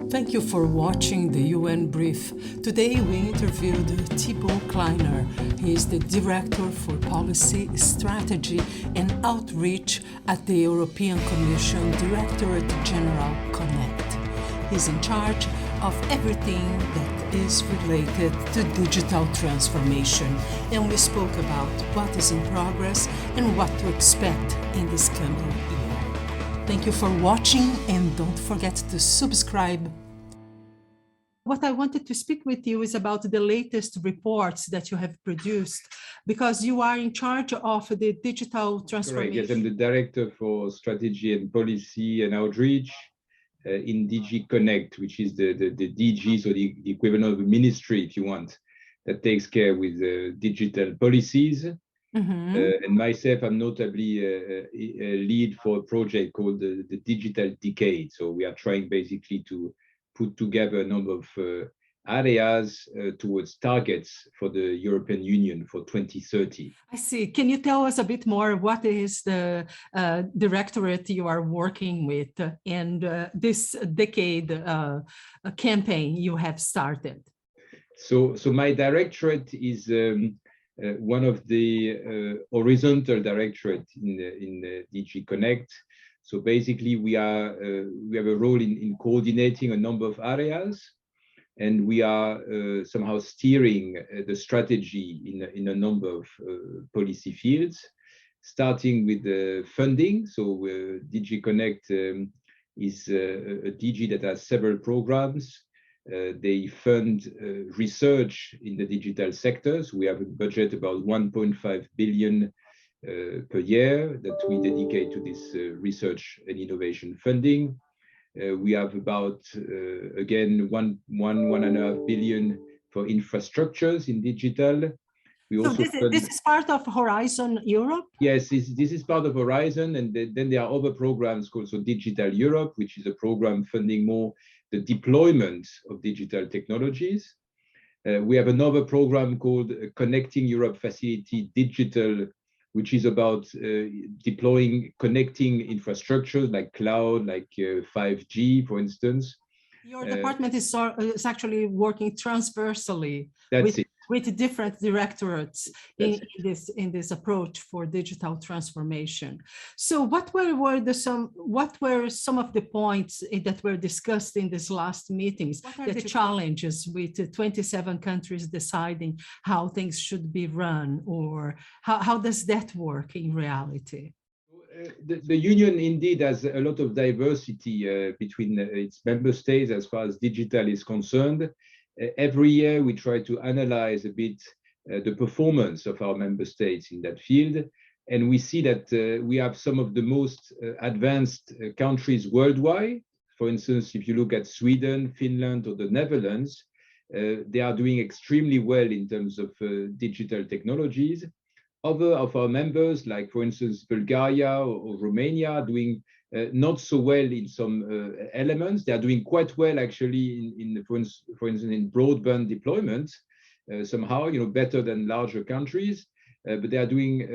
Thank you for watching the UN Brief. Today we interviewed Thibault Kleiner. He is the Director for Policy, Strategy and Outreach at the European Commission Directorate General Connect. He's in charge of everything that is related to digital transformation, and we spoke about what is in progress and what to expect in this coming year. Thank you for watching and don't forget to subscribe. What I wanted to speak with you is about the latest reports that you have produced, because you are in charge of the digital transformation. Correct. Yes, I'm the Director for Strategy and Policy and Outreach in DG Connect, which is the DG, so the equivalent of a ministry, if you want, that takes care with digital policies. And myself, I'm notably a lead for a project called the Digital Decade. So we are trying basically to put together a number of areas towards targets for the European Union for 2030. I see. Can you tell us a bit more? What is the directorate you are working with and this decade campaign you have started? So my directorate is one of the horizontal directorate in DG Connect. So basically, we have a role in coordinating a number of areas, and we are somehow steering the strategy in a number of policy fields, starting with the funding. So DG Connect is a DG that has several programs. They fund research in the digital sectors. We have a budget about 1.5 billion per year that we dedicate to this research and innovation funding. We have about, again, 1.5 billion for infrastructures in digital. We also this is part of Horizon Europe? Yes, this is part of Horizon, and then there are other programs called Digital Europe, which is a program funding more the deployment of digital technologies. We have another program called Connecting Europe Facility Digital, which is about connecting infrastructures like cloud, like 5G, for instance. Your department is actually working transversally with different directorates in this approach for digital transformation. So what were some of the points that were discussed in these last meetings? What are the challenges with 27 countries deciding how things should be run, or how does that work in reality? The Union indeed has a lot of diversity between its member states as far as digital is concerned. Every year we try to analyze a bit the performance of our member states in that field. And we see that we have some of the most advanced countries worldwide. For instance, if you look at Sweden, Finland, or the Netherlands, they are doing extremely well in terms of digital technologies. Other of our members, like for instance, Bulgaria or Romania, are doing not so well in some elements. They are doing quite well actually for instance, in broadband deployment, somehow, better than larger countries, but they are doing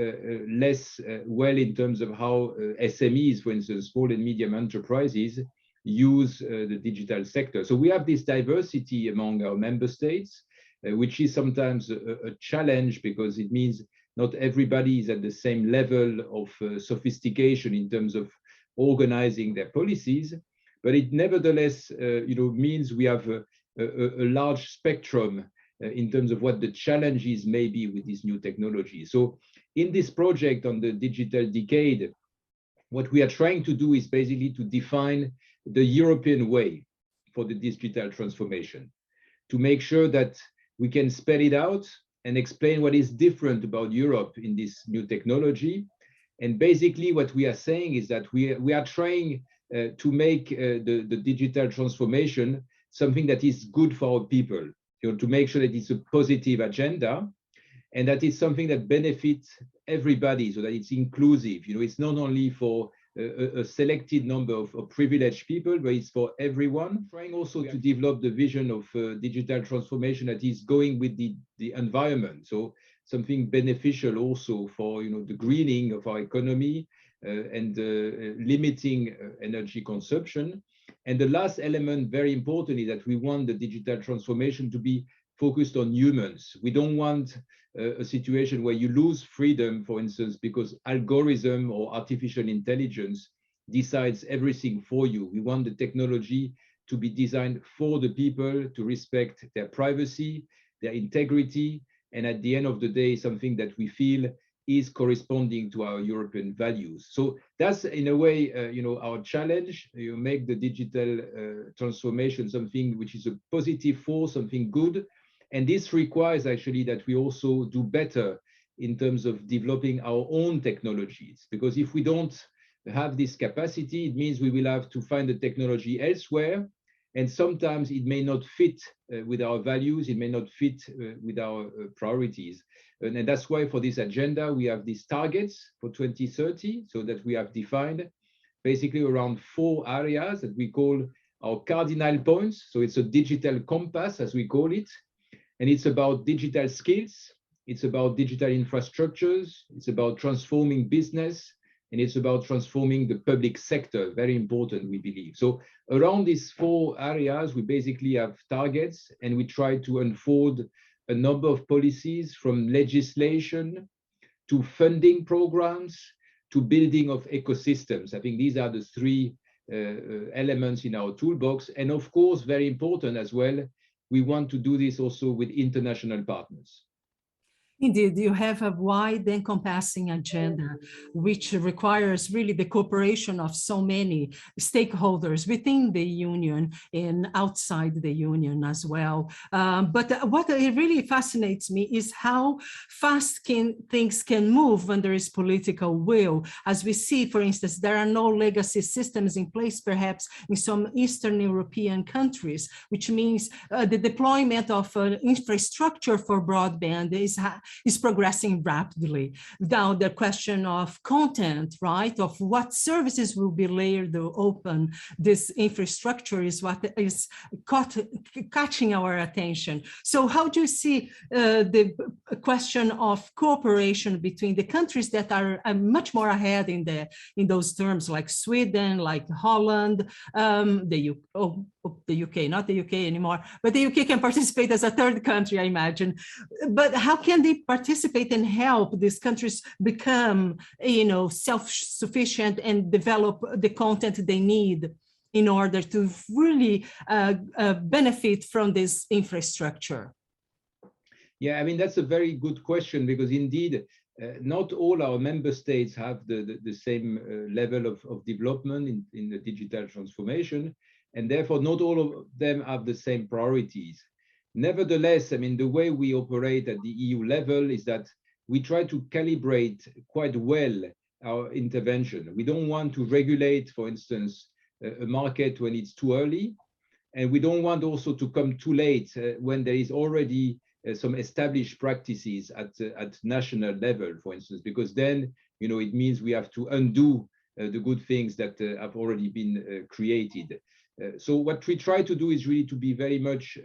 less well in terms of how SMEs, for instance, small and medium enterprises, use the digital sector. So we have this diversity among our member states, which is sometimes a challenge, because it means not everybody is at the same level of sophistication in terms of organizing their policies, but it nevertheless, means we have a large spectrum in terms of what the challenges may be with this new technology. So in this project on the digital decade, what we are trying to do is basically to define the European way for the digital transformation, to make sure that we can spell it out and explain what is different about Europe in this new technology. And basically what we are saying is that we are trying to make the digital transformation something that is good for our people, to make sure that it's a positive agenda, and that it's something that benefits everybody, so that it's inclusive. It's not only for a selected number of privileged people, but it's for everyone. Trying also to develop the vision of digital transformation that is going with the environment. So something beneficial also for the greening of our economy and limiting energy consumption. And the last element, very important, is that we want the digital transformation to be focused on humans. We don't want a situation where you lose freedom, for instance, because algorithm or artificial intelligence decides everything for you. We want the technology to be designed for the people, to respect their privacy, their integrity, and at the end of the day, something that we feel is corresponding to our European values. So that's in a way, our challenge. You make the digital transformation something which is a positive force, something good. And this requires actually that we also do better in terms of developing our own technologies, because if we don't have this capacity, it means we will have to find the technology elsewhere. And sometimes it may not fit with our values, it may not fit with our priorities. And that's why for this agenda, we have these targets for 2030, so that we have defined basically around 4 areas that we call our cardinal points. So it's a digital compass, as we call it. And it's about digital skills, it's about digital infrastructures, it's about transforming business, and it's about transforming the public sector, very important, we believe. So around these 4 areas, we basically have targets, and we try to unfold a number of policies, from legislation to funding programs to building of ecosystems. I think these are the 3 elements in our toolbox. And of course, very important as well, we want to do this also with international partners. Indeed, you have a wide encompassing agenda, which requires really the cooperation of so many stakeholders within the union and outside the union as well. But what really fascinates me is how fast things can move when there is political will. As we see, for instance, there are no legacy systems in place, perhaps in some Eastern European countries, which means the deployment of infrastructure for broadband is progressing rapidly. Now, the question of content, right, of what services will be layered or open, this infrastructure is what is catching our attention. So how do you see the question of cooperation between the countries that are much more ahead in those terms, like Sweden, like Holland, the UK, not the UK anymore, but the UK can participate as a third country, I imagine. But how can they participate and help these countries become, self-sufficient and develop the content they need in order to really benefit from this infrastructure? Yeah, I mean, that's a very good question, because indeed, not all our member states have the same level of development in the digital transformation, and therefore not all of them have the same priorities. Nevertheless, I mean, the way we operate at the EU level is that we try to calibrate quite well our intervention. We don't want to regulate, for instance, a market when it's too early, and we don't want also to come too late when there is already some established practices at national level, for instance, because then, it means we have to undo the good things that have already been created. So what we try to do is really to be very much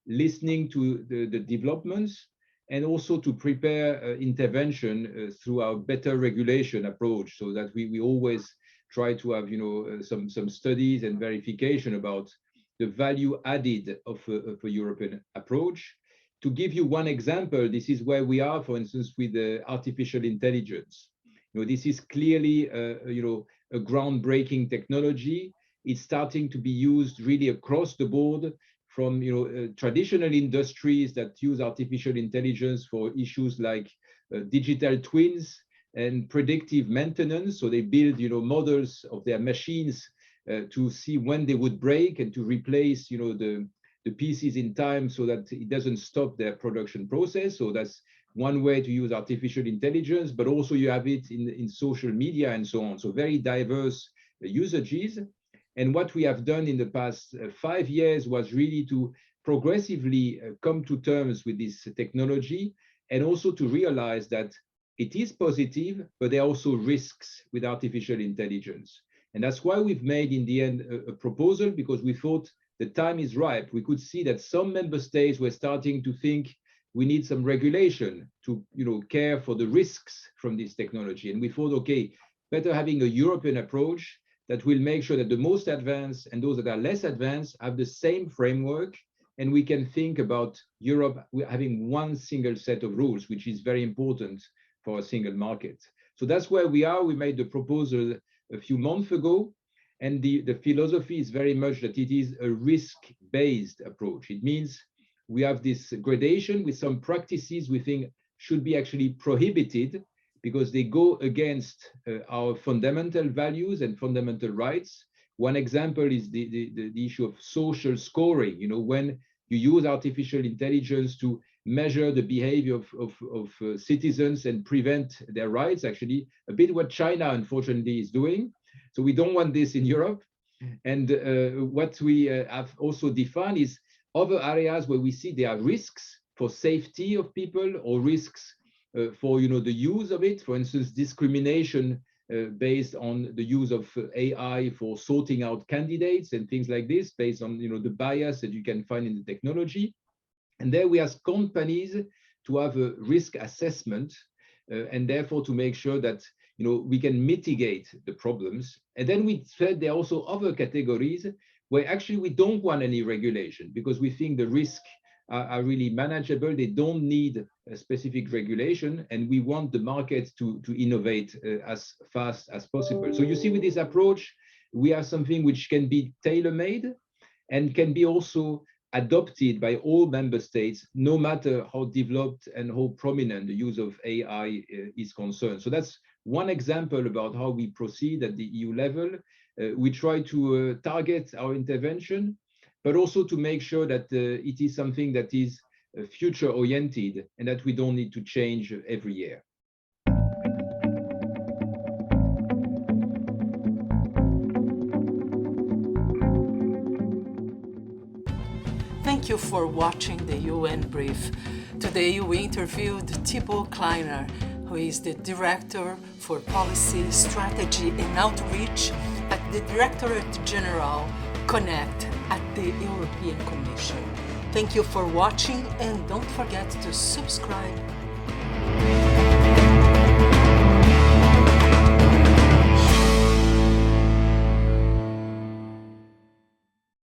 listening to the developments, and also to prepare intervention through our better regulation approach, so that we always try to have some studies and verification about the value added of a European approach. To give you one example, this is where we are, for instance, with artificial intelligence. This is clearly a groundbreaking technology. It's starting to be used really across the board, from traditional industries that use artificial intelligence for issues like digital twins and predictive maintenance. So they build models of their machines to see when they would break, and to replace the pieces in time, so that it doesn't stop their production process. So that's one way to use artificial intelligence, but also you have it in social media and so on. So very diverse usages. And what we have done in the past 5 years was really to progressively come to terms with this technology, and also to realize that it is positive, but there are also risks with artificial intelligence. And that's why we've made, in the end, a proposal, because we thought the time is ripe. We could see that some member states were starting to think we need some regulation to care for the risks from this technology. And we thought, okay, better having a European approach that will make sure that the most advanced and those that are less advanced have the same framework, and we can think about Europe having one single set of rules, which is very important for a single market. So that's where we are. We made the proposal a few months ago, and the philosophy is very much that it is a risk-based approach. It means we have this gradation with some practices we think should be actually prohibited because they go against our fundamental values and fundamental rights. One example is the issue of social scoring. You know, when you use artificial intelligence to measure the behavior of citizens and prevent their rights, actually, a bit what China, unfortunately, is doing. So we don't want this in Europe. And what we have also defined is other areas where we see there are risks for safety of people or risks for the use of it. For instance, discrimination based on the use of AI for sorting out candidates and things like this, based on the bias that you can find in the technology. And there we ask companies to have a risk assessment and therefore to make sure that we can mitigate the problems. And then we said there are also other categories where actually we don't want any regulation because we think the risks are really manageable. They don't need a specific regulation, and we want the market to innovate as fast as possible. So you see, with this approach, we have something which can be tailor-made and can be also adopted by all member states, no matter how developed and how prominent the use of AI is concerned. So that's one example about how we proceed at the EU level. We try to target our intervention, but also to make sure that it is something that is future-oriented and that we don't need to change every year. Thank you for watching the UN Brief. Today we interviewed Thibault Kleiner, who is the Director for Policy, Strategy and Outreach at the Directorate General Connect at the European Commission. Thank you for watching, and don't forget to subscribe